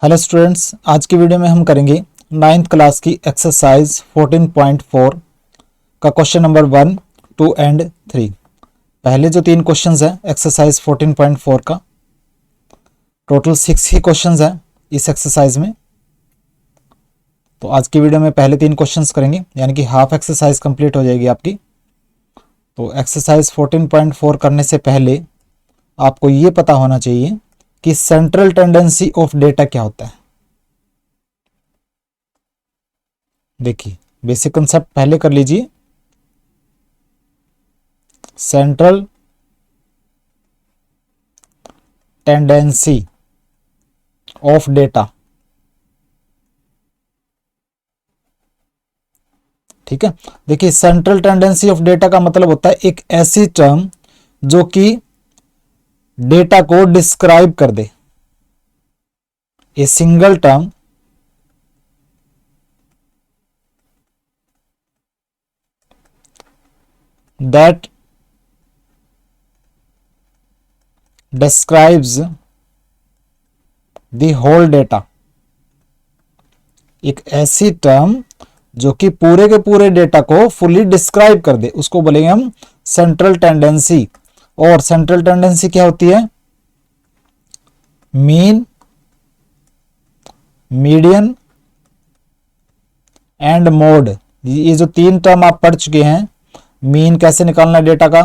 Hello students, आज की video में हम करेंगे 9th क्लास की एक्सरसाइज 14.4 का क्वेश्चन नंबर 1, 2 एंड 3। पहले जो 3 क्वेश्चंस हैं एक्सरसाइज 14.4 का, टोटल 6 ही क्वेश्चंस हैं इस एक्सरसाइज में। तो आज की वीडियो में पहले 3 क्वेश्चंस करेंगे, यानी कि हाफ एक्सरसाइज कंप्लीट हो जाएगी आपकी। तो एक्सरसाइज 14.4 करने से पहले आपको ये पता होना चाहिए कि सेंट्रल टेंडेंसी ऑफ डेटा क्या होता है। देखिए, बेसिक कंसेप्ट पहले कर लीजिए। सेंट्रल टेंडेंसी ऑफ डेटा, ठीक है। देखिए, सेंट्रल टेंडेंसी ऑफ डेटा का मतलब होता है एक ऐसी टर्म जो कि डेटा को डिस्क्राइब कर दे। A single term that describes the whole data, एक ऐसी टर्म जो कि पूरे के पूरे डेटा को फुली डिस्क्राइब कर दे, उसको बोलेंगे हम सेंट्रल टेंडेंसी। और सेंट्रल टेंडेंसी क्या होती है? Mean, median and mode. ये जो 3 टर्म आप पढ़ चुके हैं, मीन कैसे निकालना है डेटा का,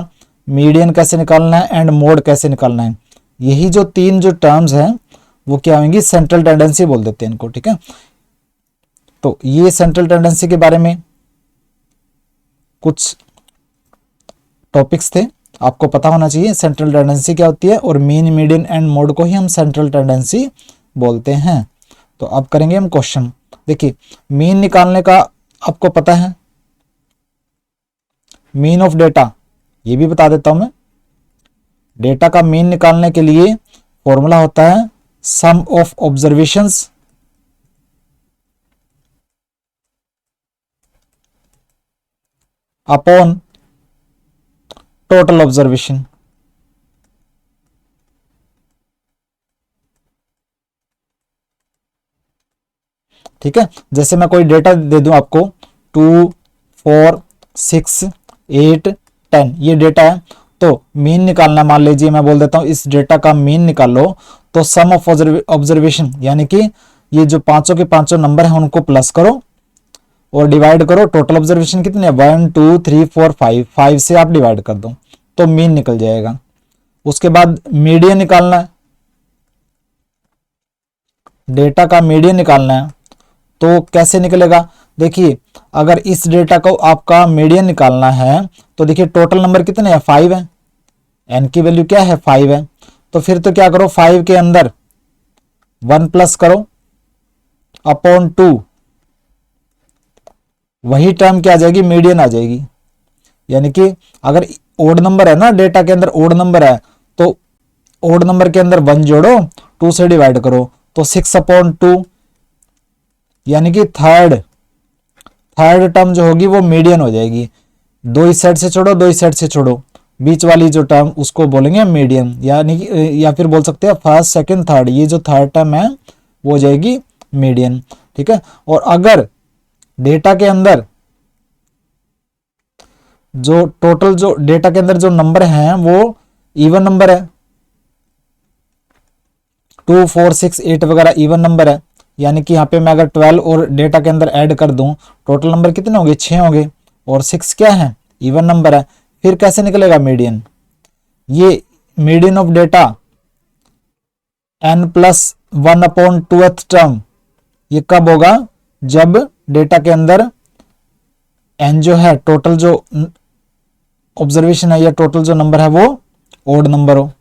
मीडियन कैसे निकालना है एंड मोड कैसे निकालना है, यही जो 3 जो टर्म्स हैं वो क्या होंगी? सेंट्रल टेंडेंसी बोल देते हैं इनको, ठीक है। तो ये सेंट्रल टेंडेंसी के बारे में कुछ टॉपिक्स थे, आपको पता होना चाहिए सेंट्रल टेंडेंसी क्या होती है। और मीन, मीडियन एंड मोड को ही हम सेंट्रल टेंडेंसी बोलते हैं। तो अब करेंगे हम क्वेश्चन। देखिए, मीन निकालने का आपको पता है, मीन ऑफ डेटा, ये भी बता देता हूं मैं। डेटा का मीन निकालने के लिए फॉर्मूला होता है sum of observations upon total observation. ठीक है, जैसे मैं कोई डेटा दे दूं आपको 2, 4, 6, 8, 10, ये डेटा है। तो मीन निकालना, मान लीजिए मैं बोल देता हूं इस डेटा का मीन निकाल लो। तो सम ऑफ ऑब्जर्वेशन, यानी कि ये जो पांचों के पांचों नंबर हैं उनको प्लस करो और डिवाइड करो। टोटल ऑब्जर्वेशन कितने हैं? 1, 2, 3, 4, 5, 5 से आप डिवाइड कर दो तो मीन निकल जाएगा। उसके बाद मीडियन निकालना है, डेटा का मीडियन निकालना है। तो कैसे निकलेगा? देखिए, अगर इस डेटा को आपका मीडियन निकालना है तो देखिए टोटल नंबर कितने हैं? 5 है, एन की वैल्यू क्या है? 5 है। तो फिर तो क्या करो, 5 के अंदर 1 प्लस करो अपॉन 2, वही टर्म क्या आ जाएगी? मीडियन आ जाएगी। यानी कि अगर ओड नंबर है ना, डेटा के अंदर ओड नंबर है, तो ओड नंबर के अंदर 1 जोड़ो, 2 से डिवाइड करो, तो 6 अपॉन 2, यानी कि थर्ड टर्म जो होगी वो मीडियन हो जाएगी। 2 इस साइड से छोड़ो, 2 इस साइड से छोड़ो, बीच वाली जो टर्म उसको बोलेंगे मीडियन। यानी कि या फिर बोल सकते हैं फर्स्ट, सेकंड, थर्ड, ये जो थर्ड टर्म है वो हो जाएगी मीडियन, ठीक है। और अगर डेटा के अंदर जो टोटल जो डेटा के अंदर जो नंबर हैं वो इवन नंबर है, 2, 4, 6, 8 वगैरह इवन नंबर है, यानी कि यहाँ पे मैं अगर 12 और डेटा के अंदर ऐड कर दूं, टोटल नंबर कितने होंगे? 6 होंगे। और 6 क्या है? इवन नंबर है। फिर कैसे निकलेगा मीडियन? ये median of data n+1 upon 2th term, ये कब होगा? जब डेटा के अंदर n जो है, टोटल जो ऑब्जर्वेशन है या टोटल जो नंबर है वो ओड नंबर हो।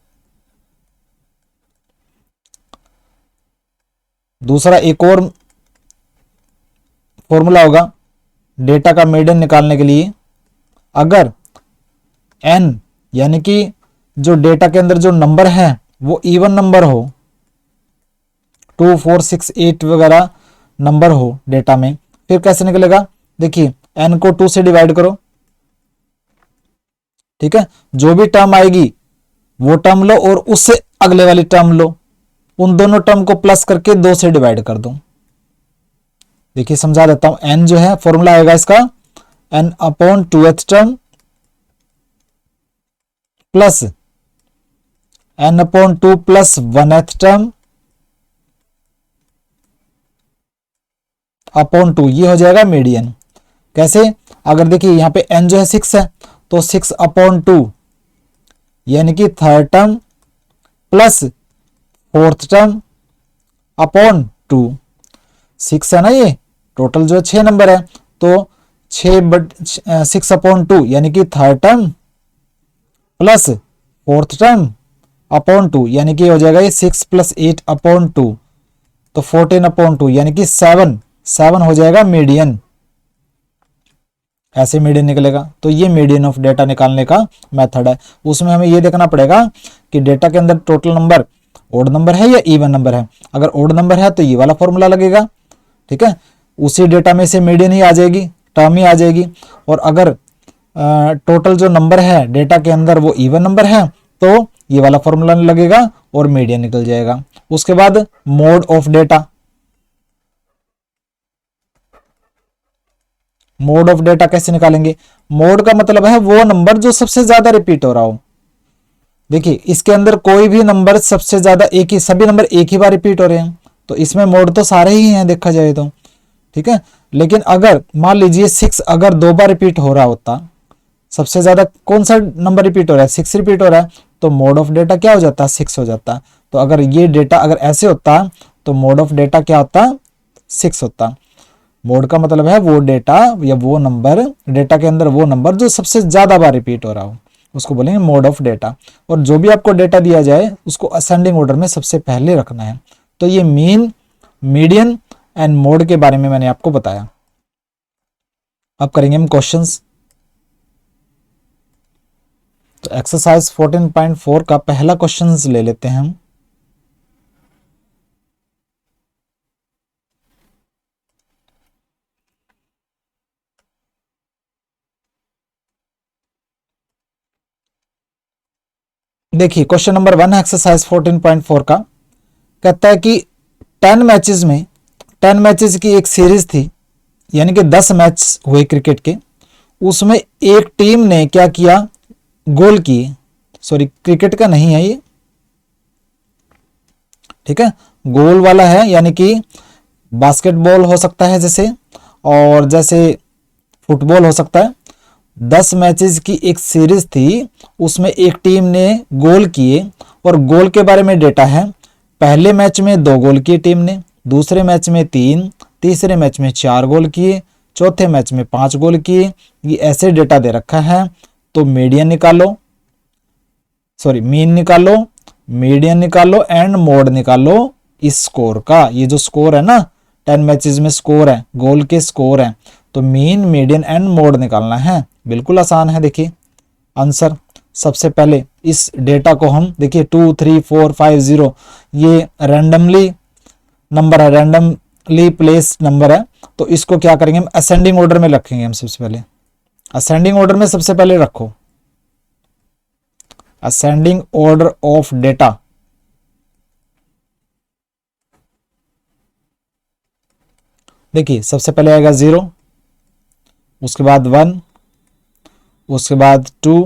दूसरा एक और फॉर्मूला होगा डेटा का मीडियन निकालने के लिए। अगर n, यानी कि जो डेटा के अंदर जो नंबर है वो इवन नंबर हो, 2, 4, 6, 8 वगैरह नंबर हो डेटा में, फिर कैसे निकलेगा? देखिए, n को 2 से डिवाइड करो, ठीक है। जो भी टर्म आएगी वो टर्म लो और उससे अगले वाली टर्म लो, उन दोनों टर्म को प्लस करके 2 से डिवाइड कर दो। देखिए समझा देता हूं, n जो है फॉर्मूला आएगा इसका n upon 2th term plus n upon 2 plus 1th term upon 2, ये हो जाएगा मीडियन। कैसे? अगर देखिए यहां पे n जो है 6 है तो 6 अपॉन 2 यानी कि 3rd term plus 4th term upon 2। 6 है ना, ये टोटल जो 6 नंबर है तो 6 अपॉन 2 यानी कि 3rd term plus 4th term upon 2 यानी कि हो जाएगा ये 6 प्लस 8 अपॉन 2 तो 14 अपॉन 2 यानी कि 7 हो जाएगा मीडियन। ऐसे मीडियन निकलेगा। तो ये मीडियन ऑफ डेटा निकालने का मेथड है। उसमें हमें ये देखना पड़ेगा कि डेटा के अंदर टोटल नंबर ओड नंबर है या इवन नंबर है। अगर ओड नंबर है तो ये वाला फॉर्मूला लगेगा, ठीक है, उसी डेटा में से मीडियन ही आ जाएगी, टर्म ही आ जाएगी। और अगर टोटल जो नंबर है डेटा के अंदर वो इवन नंबर है तो ये वाला फॉर्मूला लगेगा और मीडियन निकल जाएगा। उसके बाद mode of data, mode of data कैसे निकालेंगे? मोड का मतलब है वो नंबर जो सबसे ज्यादा रिपीट हो रहा हो। देखिए इसके अंदर कोई भी नंबर सबसे ज्यादा एक ही, सभी नंबर एक ही बार रिपीट हो रहे हैं तो इसमें मोड तो सारे ही हैं देखा जाए तो, ठीक है। लेकिन अगर मान लीजिए 6 अगर 2 बार रिपीट हो रहा होता, सबसे ज्यादा कौन सा नंबर रिपीट हो रहा है? 6 रिपीट हो रहा है तो मोड ऑफ डेटा क्या हो जाता है? 6 हो जाता। तो अगर ये डेटा अगर ऐसे होता तो मोड ऑफ डेटा क्या होता? 6 होता। मोड का मतलब है वो डेटा या वो नंबर, डेटा के अंदर वो नंबर जो सबसे ज्यादा बार रिपीट हो रहा हो, उसको बोलेंगे मोड ऑफ डेटा। और जो भी आपको डेटा दिया जाए उसको असेंडिंग ऑर्डर में सबसे पहले रखना है। तो ये मीन, मीडियन एंड मोड के बारे में मैंने आपको बताया। अब करेंगे हम क्वेश्चंस। तो एक्सरसाइज 14.4 का पहला क्वेश्चन ले लेते हैं हम। देखिए क्वेश्चन नंबर 1 है एक्सरसाइज 14.4 का। कहता है कि 10 मैचेस में, 10 मैचेस की एक सीरीज थी, यानी कि 10 मैच हुए क्रिकेट के, उसमें एक टीम ने क्या किया? गोल किए। सॉरी क्रिकेट का नहीं है ये, ठीक है, गोल वाला है, यानी कि बास्केटबॉल हो सकता है जैसे, और जैसे फुटबॉल हो सकता है। 10 मैचेस की एक सीरीज थी, उसमें एक टीम ने गोल किए और गोल के बारे में डेटा है। पहले मैच में 2 गोल किए टीम ने, दूसरे मैच में 3, तीसरे मैच में 4 गोल किए, चौथे मैच में 5 गोल किए। ये ऐसे डेटा दे रखा है। तो मीडियन निकालो, सॉरी मीन निकालो, मीडियन निकालो एंड मोड निकालो इस स्कोर का। ये जो स्कोर है ना 10 मैचेस में स्कोर है, गोल के स्कोर है, तो मीन, मीडियन एंड मोड निकालना है। बिल्कुल आसान है। देखिए आंसर, सबसे पहले इस डेटा को हम देखिए 2 3 4 5 0 ये रैंडमली नंबर है, रैंडमली प्लेस नंबर है। तो इसको क्या करेंगे हम? असेंडिंग ऑर्डर में रखेंगे हम सबसे पहले। असेंडिंग ऑर्डर में सबसे पहले रखो, असेंडिंग ऑर्डर ऑफ डेटा। देखिए सबसे पहले आएगा 0, उसके बाद 1, उसके बाद 2,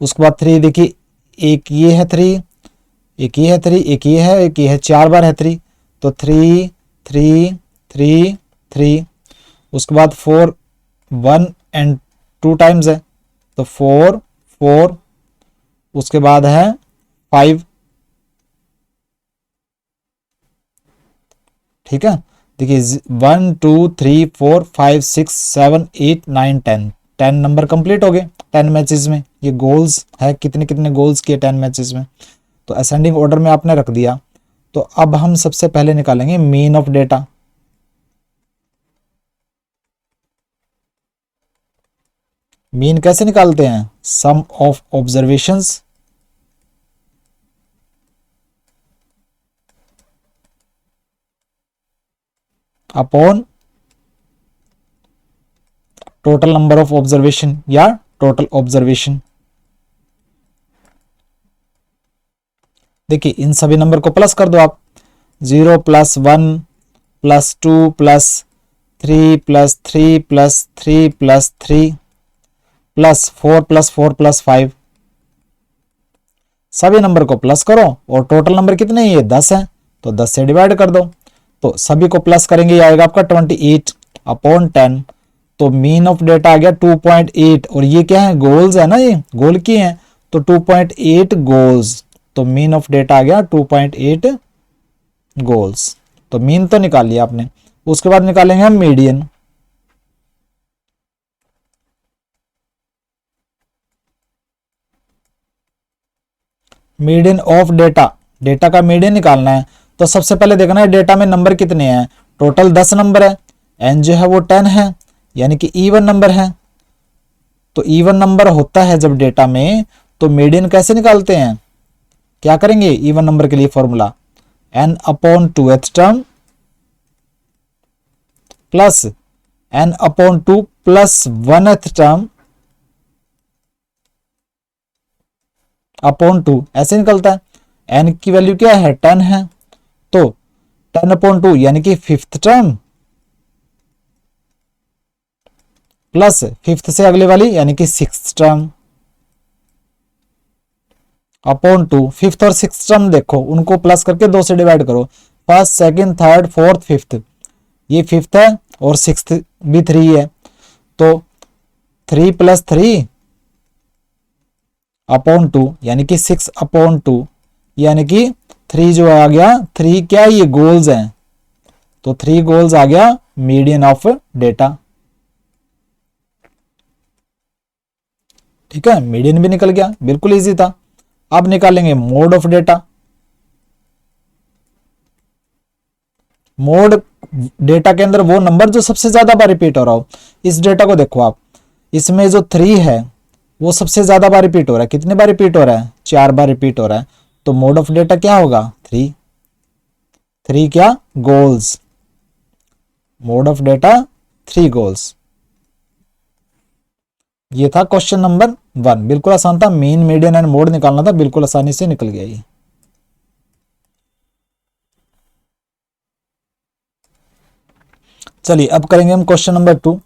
उसके बाद 3। देखिए एक ये है 3, एक ये है 3, एक ये है, एक ये है, 4 बार है 3, तो 3 3 3 3। उसके बाद 4, 1 एंड 2 टाइम्स है तो 4 4। उसके बाद है 5, ठीक है। देखिए 1 2 3 4 5 6 7 8 9 10, 10 नंबर कंप्लीट हो गए 10 मैचेस में। ये गोल्स है, कितने कितने गोल्स किए 10 मैचेस में, तो असेंडिंग ऑर्डर में आपने रख दिया। तो अब हम सबसे पहले निकालेंगे मीन ऑफ डेटा। मीन कैसे निकालते हैं? Sum of observations upon total number of observation या टोटल ऑब्जर्वेशन। देखिए इन सभी नंबर को प्लस कर दो आप, 0 plus 1 plus 2 plus 3 plus 3 plus 3 plus 3 plus 4 plus 4 plus 5, सभी नंबर को प्लस करो और टोटल नंबर कितने हैं, ये 10 है, तो 10 से डिवाइड कर दो, तो सभी को प्लस करेंगे, ये आएगा आपका 28 अपॉन 10। तो मीन ऑफ डेटा आ गया 2.8, और ये क्या है, गोल्स है ना, ये गोल की है, तो 2.8 गोल्स, तो मीन ऑफ डेटा आ गया 2.8 गोल्स। तो मीन तो निकाल लिया आपने, उसके बाद निकालेंगे हम median. Median of data, data का मीडियन निकालना है, तो सबसे पहले देखना है डेटा में नंबर कितने हैं, टोटल 10 नंबर है, एन जो है वो 10 है, यानी कि इवन नंबर है। तो इवन नंबर होता है जब डेटा में, तो मीडियन कैसे निकालते हैं, क्या करेंगे, इवन नंबर के लिए formula n upon 2th term plus n upon 2 plus 1th term upon 2, ऐसे निकलता है। n की वैल्यू क्या है, 10 है, तो 10 अपॉन 2 यानी कि 5th टर्म प्लस 5th से अगले वाली यानी कि 6th टर्म अपॉन 2। 5th और 6th टर्म देखो, उनको प्लस करके 2 से डिवाइड करो, first second third fourth fifth, ये 5th है और 6th भी 3 है, तो 3 प्लस 3 अपॉन 2 यानी कि 6 अपॉन 2, यानी कि 3 जो आ गया, 3 क्या ये गोल्स हैं, तो 3 गोल्स आ गया मीडियन ऑफ डेटा। ठीक है, मीडियन भी निकल गया, बिल्कुल इजी था। अब निकालेंगे mode of data. Mode data के अंदर वो नंबर जो सबसे ज्यादा बार रिपीट हो रहा हो। इस डेटा को देखो आप, इसमें जो 3 है वो सबसे ज्यादा बार रिपीट हो रहा है, कितने बार रिपीट हो रहा है, 4 बार रिपीट हो रहा है, तो मोड ऑफ डेटा क्या होगा, 3। 3 क्या, goals, mode of data 3 goals. ये था क्वेश्चन नंबर 1, बिल्कुल आसान था, मीन मीडियन एंड मोड निकालना था, बिल्कुल आसानी से निकल गया ये। चलिए अब करेंगे हम क्वेश्चन नंबर 2।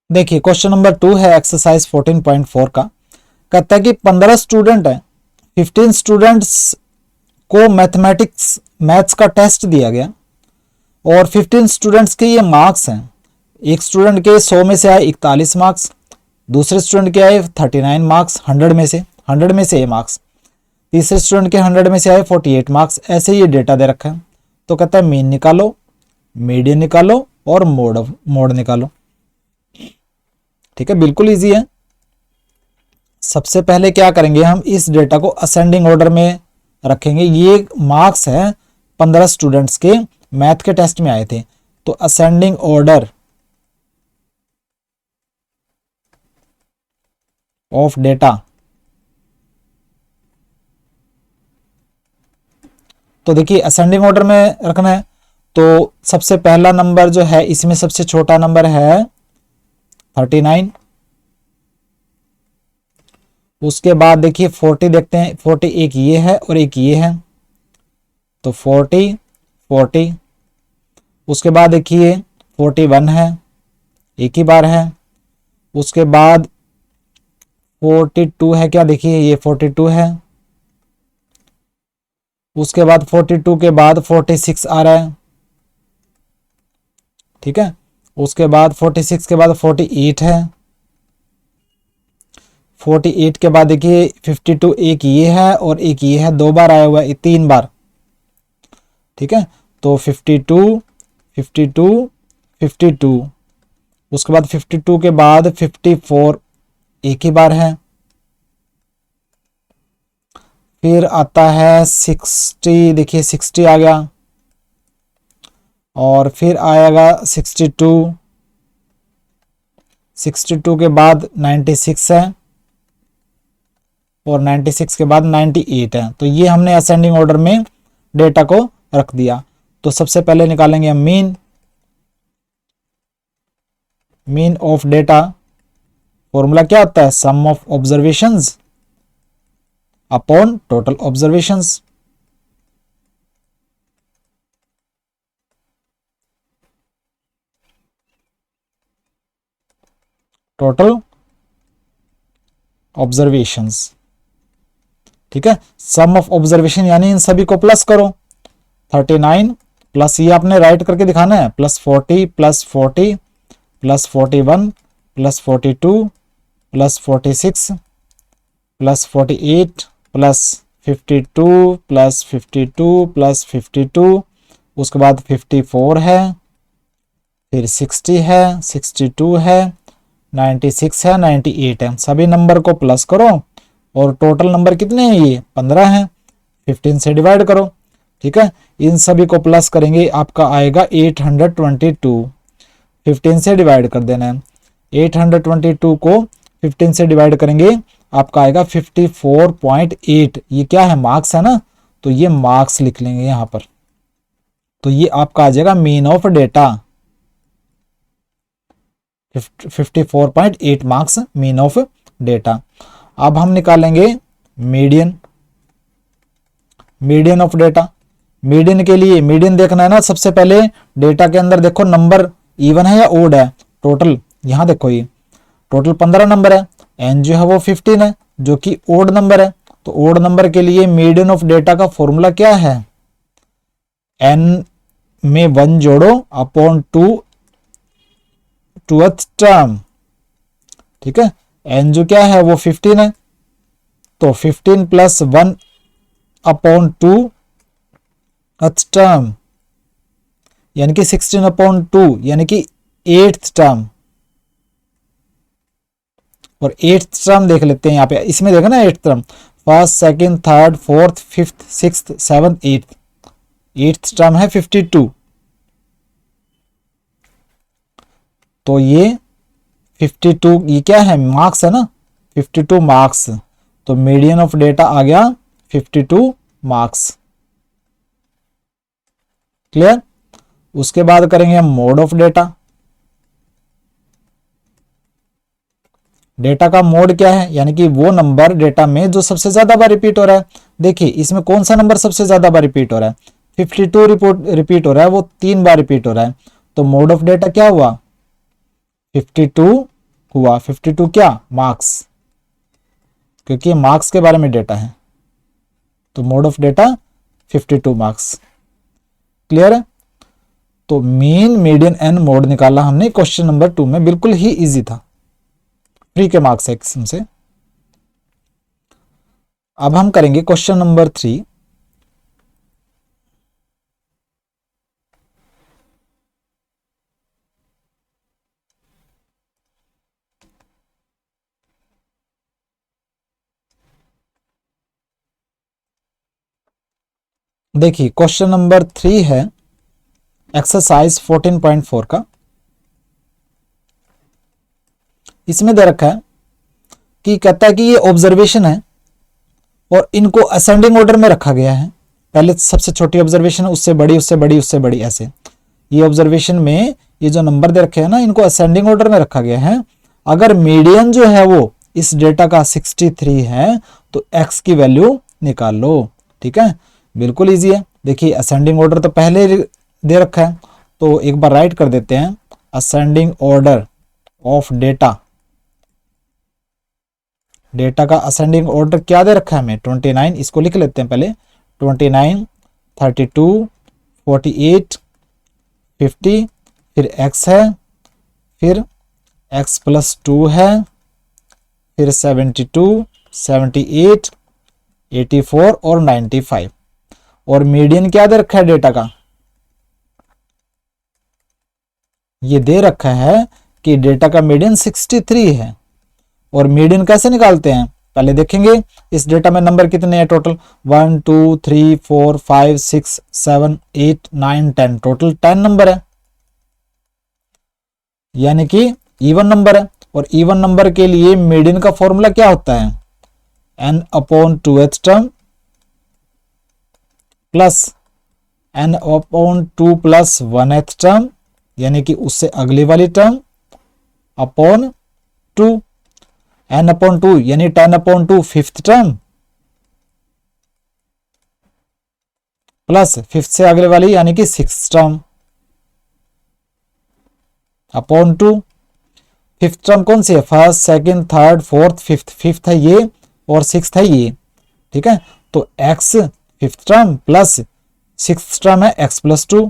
देखिए क्वेश्चन नंबर 2 है एक्सरसाइज 14.4 का। कहता है कि 15 स्टूडेंट है, 15 स्टूडेंट्स को मैथ्स का टेस्ट दिया गया और 15 स्टूडेंट्स के ये मार्क्स हैं। एक स्टूडेंट के 100 में से आए 41 मार्क्स, दूसरे स्टूडेंट के आए 39 मार्क्स, 100 में से ये मार्क्स, तीसरे स्टूडेंट के 100 में से आए 48 मार्क्स। ऐसे ये डेटा दे रखा है। तो कहता है मीन निकालो, मीडियन निकालो और मोड निकालो। ठीक है, बिल्कुल इजी है। सबसे पहले क्या करेंगे, हम इस डेटा को असेंडिंग ऑर्डर में रखेंगे। ये मार्क्स है 15 स्टूडेंट्स के, मैथ के टेस्ट में आए थे, तो असेंडिंग ऑर्डर ऑफ डेटा। तो देखिए असेंडिंग ऑर्डर में रखना है, तो सबसे पहला नंबर जो है इसमें सबसे छोटा नंबर है 39, उसके बाद देखिए 40 देखते हैं, 40 एक ये है और एक ये है, तो 40, उसके बाद देखिए 41 है, एक ही बार है, उसके बाद 42 है, क्या देखिए ये 42 है, उसके बाद 42 के बाद 46 आ रहा है। ठीक है, उसके बाद 46 के बाद 48 है, 48 के बाद देखिए 52, एक ये है और एक ये है, 2 बार आया हुआ है, 3 बार। ठीक है, तो 52, 52, उसके बाद 52 के बाद 54 एक ही बार है, फिर आता है 60, देखिए 60 आ गया, और फिर आएगा 62 के बाद 96 है, और 96 के बाद 98 है। तो ये हमने असेंडिंग ऑर्डर में डेटा को रख दिया। तो सबसे पहले निकालेंगे हम मीन ऑफ डेटा। फॉर्मूला क्या होता है? Sum of observations upon total observations. Total observations, ठीक है। सम ऑफ ऑब्जर्वेशन यानी इन सभी को प्लस करो। 39 प्लस ये आपने राइट करके दिखाना है, plus 40 plus 40 plus 41 plus 42 plus 46 plus 48 plus 52 plus 52 plus 52, उसके बाद 54 है, फिर 60 है, 62 है, 96 है, 98 है। सभी नंबर को प्लस करो और टोटल नंबर कितने हैं? ये 15 हैं। 15 से डिवाइड करो, ठीक है। इन सभी को प्लस करेंगे, आपका आएगा 822। 15 से डिवाइड कर देना है। 822 को 15 से डिवाइड करेंगे, आपका आएगा 54.8। ये क्या है? मार्क्स है ना, तो ये मार्क्स लिख लेंगे यहां पर। तो ये आपका आ जाएगा mean of data, 54.8 marks mean of data. अब हम निकालेंगे मीडियन ऑफ डेटा। मीडियन के लिए मीडियन देखना है ना, सबसे पहले डेटा के अंदर देखो नंबर इवन है या ओड है। टोटल यहां देखो, ये टोटल 15 नंबर है, एन जो है वो 15 है जो कि ओड नंबर है। तो ओड नंबर के लिए मीडियन ऑफ डेटा का फॉर्मूला क्या है? एन में 1 जोड़ो अपॉन 2th टर्म, ठीक है। एन जो क्या है वो 15 है, तो 15 प्लस 1 अपॉन 2th टर्म यानी कि 16 अपॉन 2 यानी कि 8th टर्म। और 8th टर्म देख लेते हैं यहाँ पे, इसमें देखो ना 8th term, first second third fourth fifth sixth seventh 8th term है 52। तो ये 52 ये क्या है? मार्क्स है ना, 52 मार्क्स। तो मीडियन ऑफ डेटा आ गया 52 मार्क्स। क्लियर? उसके बाद करेंगे हम मोड ऑफ डेटा। डेटा का मोड क्या है? यानी कि वो नंबर डेटा में जो सबसे ज्यादा बार रिपीट हो रहा है। देखिए इसमें कौन सा नंबर सबसे ज्यादा बार रिपीट हो रहा है? 52 रिपीट हो रहा है, वो 3 बार रिपीट हो रहा है। तो मोड ऑफ डेटा क्या हुआ? 52 हुआ। 52 क्या? मार्क्स, क्योंकि मार्क्स के बारे में डेटा है। तो mode of data 52 marks. Clear है? तो मीन, मीडियन एंड मोड निकाला हमने क्वेश्चन नंबर 2 में, बिल्कुल ही इजी था, फ्री के मार्क्स है किस्म से। अब हम करेंगे क्वेश्चन नंबर 3। देखिए क्वेश्चन नंबर 3 है एक्सरसाइज 14.4 का। इसमें दे रखा है कि कहता है कि ये ऑब्जर्वेशन है और इनको असेंडिंग ऑर्डर में रखा गया है। पहले सबसे छोटी ऑब्जर्वेशन है, उससे बड़ी, उससे बड़ी, उससे बड़ी, ऐसे। ये ऑब्जर्वेशन में ये जो नंबर दे रखे हैं ना, इनको असेंडिंग ऑर्डर में रखा गया है। अगर मीडियन जो है वो इस डेटा का 63 है तो x की वैल्यू निकाल लो। ठीक है, बिल्कुल इजी है। देखिए असेंडिंग ऑर्डर तो पहले दे रखा है, तो एक बार राइट कर देते हैं। Ascending order of data, data का असेंडिंग ऑर्डर क्या दे रखा है हमें? 29। इसको लिख लेते हैं पहले। 29, 32, 48, 50, फिर x है, फिर x प्लस 2 है, फिर 72, 78, 84 और 95। और मीडियन क्या दे रखा है डेटा का? ये दे रखा है कि डेटा का मीडियन 63 है। और मीडियन कैसे निकालते हैं पहले देखेंगे। इस डेटा में नंबर कितने हैं टोटल? 1 2 3 4 5 6 7 8 9 10, टोटल 10 नंबर है, यानी कि इवन नंबर है। और इवन नंबर के लिए मीडियन का फॉर्मूला क्या होता है? n upon 2th term plus n upon 2 plus 1th term, यानी कि उससे अगली वाली टर्म अपॉन 2, n अपॉन 2 यानी 10 upon 2 5th term plus 5th से अगले वाली यानी कि 6th term upon 2। 5th term कौन सी है? First, second, third, fourth, fifth. 5th है ये और 6th है ये, ठीक है। तो x 5th term plus 6th term है x प्लस 2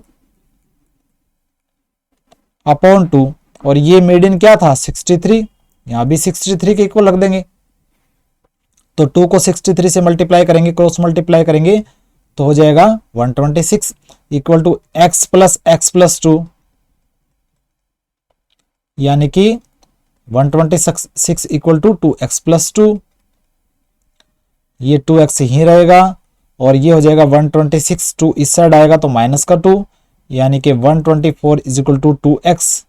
अपॉन 2, और ये मीडियन क्या था? 63, यहां भी 63 के इक्वल रख देंगे। तो 2 को 63 से मल्टीप्लाई करेंगे, क्रॉस मल्टीप्लाई करेंगे तो हो जाएगा 126 इक्वल टू x प्लस 2, यानी कि 126 इक्वल टू 2x प्लस 2। ये 2x ही रहेगा और ये हो जाएगा 126, 2 इस साइड आएगा तो माइनस का 2, यानी कि 124 इज इक्वल टू 2x,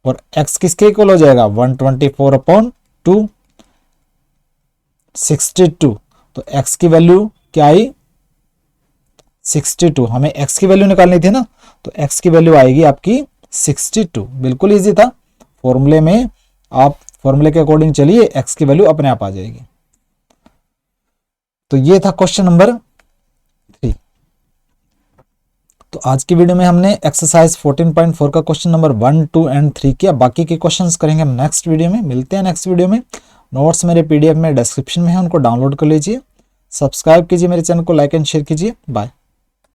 और x किसके इक्वल हो जाएगा? 124 अपॉन 2 62। तो x की वैल्यू क्या आई? 62। हमें x की वैल्यू निकालनी थी ना, तो x की वैल्यू आएगी आपकी 62। बिल्कुल इजी था, फॉर्मूले में आप फॉर्मूले के अकॉर्डिंग चलिए, x की वैल्यू अपने आप आ जाएगी। तो ये था क्वेश्चन नंबर 3। तो आज की वीडियो में हमने एक्सरसाइज 14.4 का क्वेश्चन नंबर 1, 2 एंड 3 किया। बाकी के क्वेश्चंस करेंगे हम नेक्स्ट वीडियो में। मिलते हैं नेक्स्ट वीडियो में। नोट्स मेरे PDF में डिस्क्रिप्शन में है, उनको डाउनलोड कर लीजिए। सब्सक्राइब कीजिए मेरे चैनल को, लाइक एंड शेयर कीजिए। बाय।